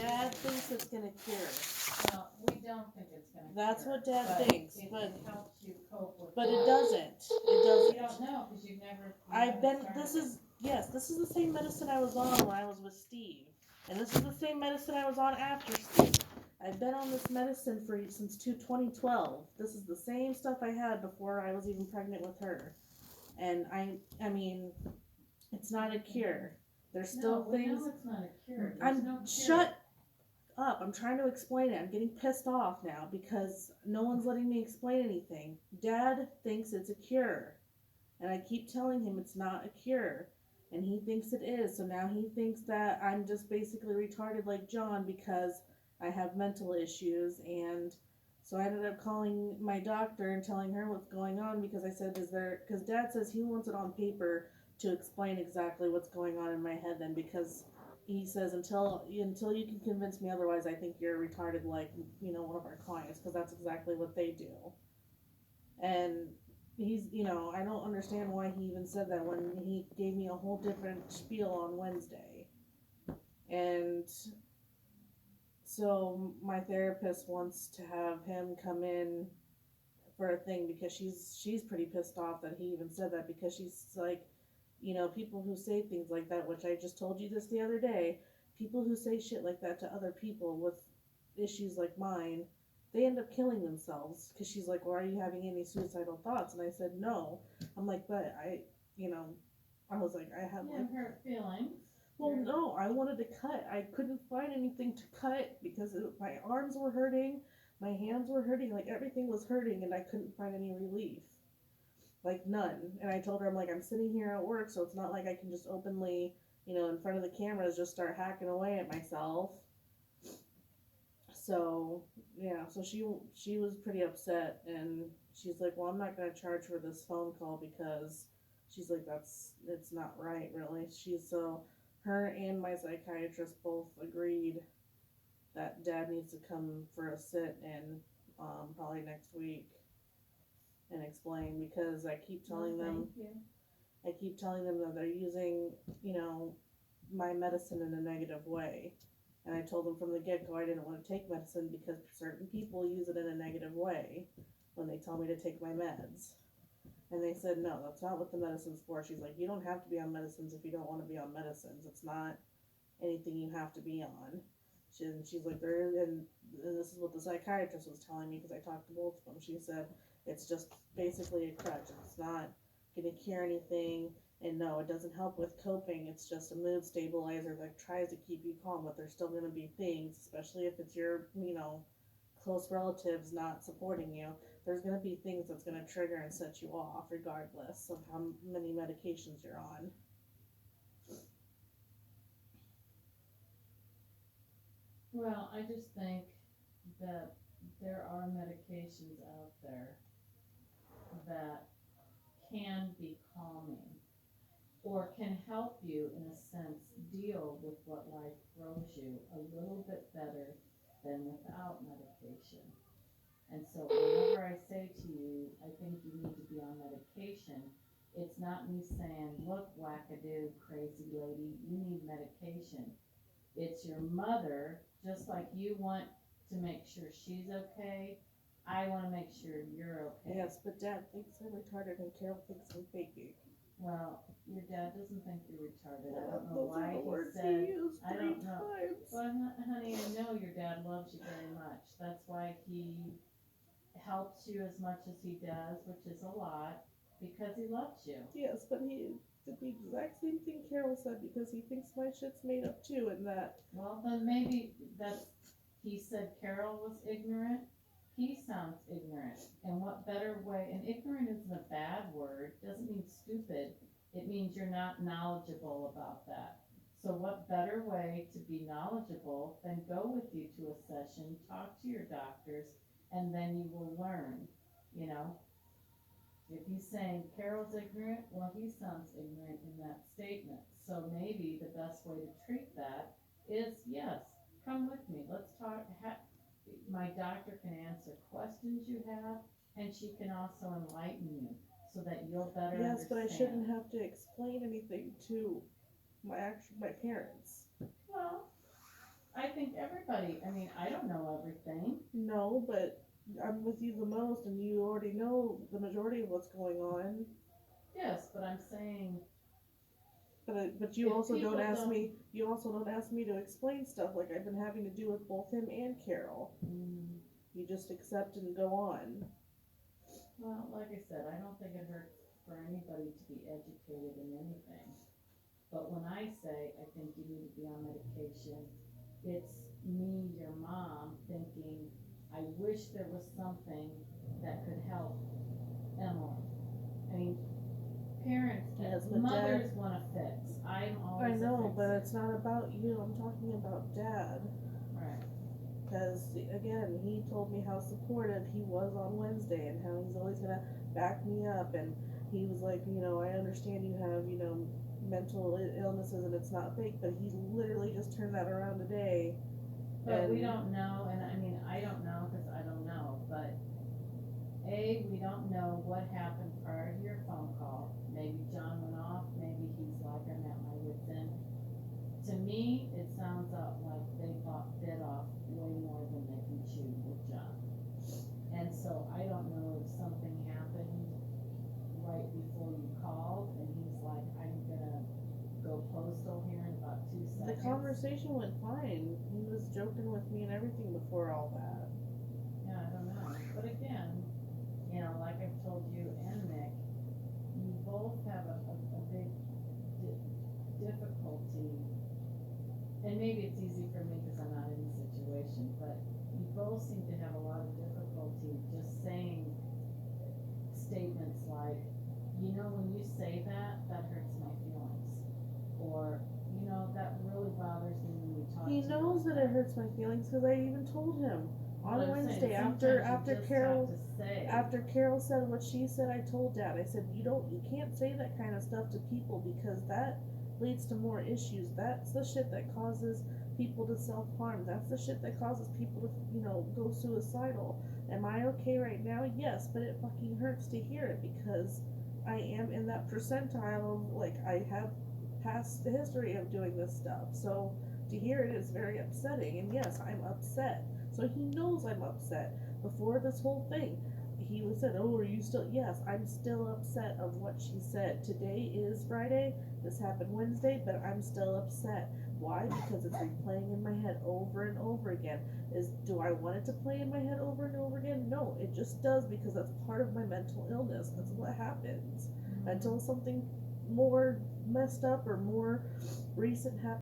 Dad thinks it's gonna cure. Well, we don't think it's gonna That's cure, what Dad but thinks, it but helps you cope with but it. it doesn't. It You doesn't. don't know, cause you've never I've been. started This it. is yes. This is the same medicine I was on when I was with Steve, and this is the same medicine I was on after Steve. I've been on this medicine since 2012. This is the same stuff I had before I was even pregnant with her, and I mean, it's not a cure. There's still No, we things. know it's not a cure, there's I'm no cure. shut up. I'm trying to explain it. I'm getting pissed off now because no one's letting me explain anything. Dad thinks it's a cure. And I keep telling him it's not a cure. And he thinks it is. So now he thinks that I'm just basically retarded like John because I have mental issues. And so I ended up calling my doctor and telling her what's going on because I said, is there, because Dad says he wants it on paper to explain exactly what's going on in my head then because he says until you can convince me otherwise, I think you're retarded like, one of our clients because that's exactly what they do. And I don't understand why he even said that when he gave me a whole different spiel on Wednesday. And so my therapist wants to have him come in for a thing because she's pretty pissed off that he even said that because she's like, people who say things like that, which I just told you this the other day, people who say shit like that to other people with issues like mine, they end up killing themselves because she's like, well, are you having any suicidal thoughts? And I said, no. I'm like, but you know, I was like, I have You like, have hurt feelings. well, no, I wanted to cut. I couldn't find anything to cut because my arms were hurting, my hands were hurting, like everything was hurting, and I couldn't find any relief. Like none. And I told her, I'm like, I'm sitting here at work, so it's not like I can just openly, in front of the cameras, just start hacking away at myself. So yeah, so she was pretty upset, and she's like, well, I'm not gonna charge for this phone call because she's like, it's not right, really. Her and my psychiatrist both agreed that Dad needs to come for a sit in, probably next week and explain because Thank you. I keep telling them that they're using, my medicine in a negative way. And I told them from the get go I didn't want to take medicine because certain people use it in a negative way when they tell me to take my meds. And they said, no, that's not what the medicine's for. She's like, you don't have to be on medicines if you don't want to be on medicines. It's not anything you have to be on. She's like, and this is what the psychiatrist was telling me because I talked to both of them. She said, it's just basically a crutch. It's not going to cure anything. And no, it doesn't help with coping. It's just a mood stabilizer that tries to keep you calm, but there's still going to be things, especially if it's your, close relatives not supporting you. There's going to be things that's going to trigger and set you off, regardless of how many medications you're on. Well, I just think that there are medications out there that can be calming or can help you, in a sense, deal with what life throws you a little bit better than without medication. And so, whenever I say to you, I think you need to be on medication, it's not me saying, look, wackadoo, crazy lady, you need medication. It's your mother, just like you want to make sure she's okay. I want to make sure you're okay. Yes, but Dad thinks I'm retarded and Carol thinks I'm faking. Well, your dad doesn't think you're retarded. I don't know Those why are the words he said. he used I three don't know. times. Well, honey, I know your dad loves you very much. That's why he helps you as much as he does, which is a lot, because he loves you. Yes, but he did the exact same thing Carol said because he thinks my shit's made up too, and that. Well, then maybe that's. He said Carol was ignorant. He sounds ignorant. And what better way? And ignorant isn't a bad word. It doesn't mean stupid. It means you're not knowledgeable about that. So what better way to be knowledgeable than go with you to a session, talk to your doctors, and then you will learn, you know? If he's saying Carol's ignorant, well, he sounds ignorant in that statement. So maybe the best way to treat that is, yes, come with me. Let's talk. My doctor can answer questions you have, and she can also enlighten you so that you'll better Yes, understand. but I shouldn't have to explain anything to my parents. Well, I think everybody, I mean, I don't know everything. No, but I'm with you the most, and you already know the majority of what's going on. Yes, but I'm saying, But you If also don't people ask don't- me. You also don't ask me to explain stuff like I've been having to do with both him and Carol. You just accept and go on. well, like I said, I don't think it hurts for anybody to be educated in anything. But when I say I think you need to be on medication, it's me, your mom, thinking, I wish there was something that could help Emily. I mean, parents, Yes, but mothers wanna fix. I'm I always a know, but fixer. it's not about you. I'm talking about Dad. Right. Because again, he told me how supportive he was on Wednesday and how he's always gonna back me up. And he was like, I understand you have, mental illnesses and it's not fake, but he literally just turned that around today. But we And- don't know, and I mean, I don't know, cause I don't know, but we don't know what happened prior to your phone call. Maybe John went off, maybe he's like, I'm at my wit's end. To me, it sounds like they bit off way more than they can chew with John. And so I don't know if something happened right before you called, and he's like, I'm gonna go postal here in about 2 The seconds. conversation went fine. He was joking with me and everything before all that. Yeah, I don't know, but again, like I've told you and Nick, you both have a big difficulty, and maybe it's easy for me because I'm not in the situation, but you both seem to have a lot of difficulty just saying statements like, when you say that, that hurts my feelings, or, that really bothers me when you talk to He me knows like that it hurts my feelings because I even told him on But I'm saying, Wednesday sometimes after you just Carol. have to say. After Carol said what she said, I told Dad, I said, you can't say that kind of stuff to people because that leads to more issues. That's the shit that causes people to self-harm. That's the shit that causes people to, go suicidal. Am I okay right now? Yes, but it fucking hurts to hear it because I am in that percentile of, like, I have past history of doing this stuff. So to hear it is very upsetting, and yes, I'm upset. So he knows I'm upset. Before this whole thing, he was said, "Oh, are you still?" Yes, I'm still upset of what she said. Today is Friday. This happened Wednesday, but I'm still upset. Why? Because it's replaying in my head over and over again. Do I want it to play in my head over and over again? No, it just does because that's part of my mental illness. That's what happens until something more messed up or more recent happens.